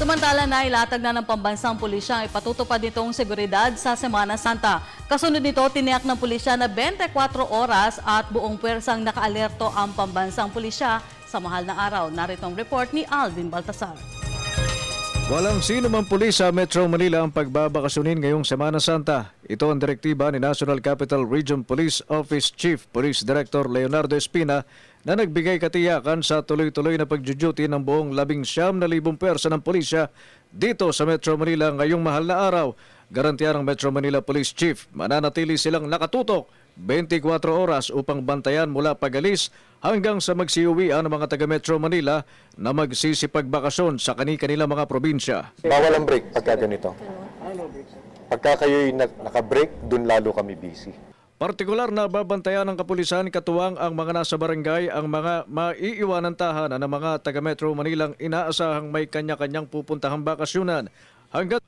Samantala na ilatag na ng pambansang pulisya ang ipatutupad nitong seguridad sa Semana Santa. Kasunod nito, tiniyak ng pulisya na 24 oras at buong puwersang nakaalerto ang pambansang pulisya sa mahal na araw. Narito ang report ni Alvin Baltasar. Walang sino mang pulis sa Metro Manila ang pagbabakasyonin ngayong Semana Santa. Ito ang direktiba ni National Capital Region Police Office Chief Police Director Leonardo Espina na nagbigay katiyakan sa tuloy-tuloy na pagjuduty ng buong 19,000 pwersa ng pulisya dito sa Metro Manila ngayong mahal na araw. Garantiya ng Metro Manila Police Chief, mananatili silang nakatutok 24 oras upang bantayan mula pag-alis hanggang sa magsiuwian ng mga taga Metro Manila na magsisipagbakasyon sa kanilang mga probinsya. Bawal ang break pagka ganito. Pagka kayo'y naka-break, dun lalo kami busy. Partikular na babantayan ng kapulisan katuwang ang mga nasa barangay ang mga maiiwanan tahanan ng mga taga Metro Manilang inaasahang may kanya-kanyang pupuntahang bakasyunan. Hanggat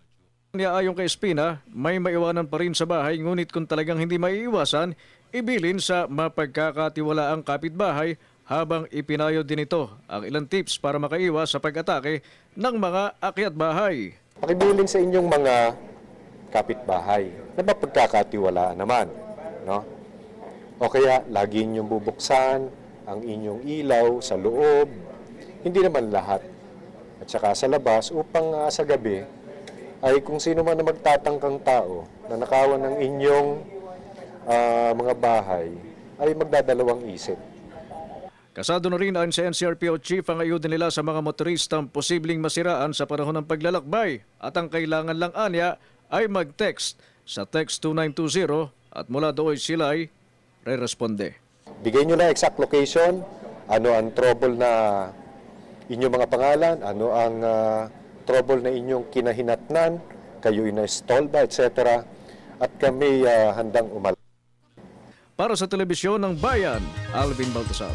niya ayon kay Espina, may maiwanan pa rin sa bahay ngunit kung talagang hindi maiiwasan, ibilin sa mapagkakatiwalaang kapitbahay habang ipinayo din ito ang ilang tips para makaiwas sa pag-atake ng mga akyat bahay. Pakibilin sa inyong mga kapitbahay na mapagkakatiwalaan naman. No? O kaya lagi inyong bubuksan ang inyong ilaw sa loob, hindi naman lahat, at saka sa labas upang sa gabi ay kung sino man na magtatangkang tao na nakawan ng inyong mga bahay ay magdadalawang isip. Kasado na rin ang sa NCRPO Chief ang ayudin nila sa mga motoristang posibleng masiraan sa panahon ng paglalakbay at ang kailangan lang anya ay mag-text sa text 2920 at mula doon sila ay re-responde. Bigay nyo na exact location, ano ang trouble na inyong mga pangalan, ano ang trouble na inyong kinahinatnan, kayo ina-stall ba, etc. At kami handang umal. Para sa telebisyon ng Bayan, Alvin Baltasar.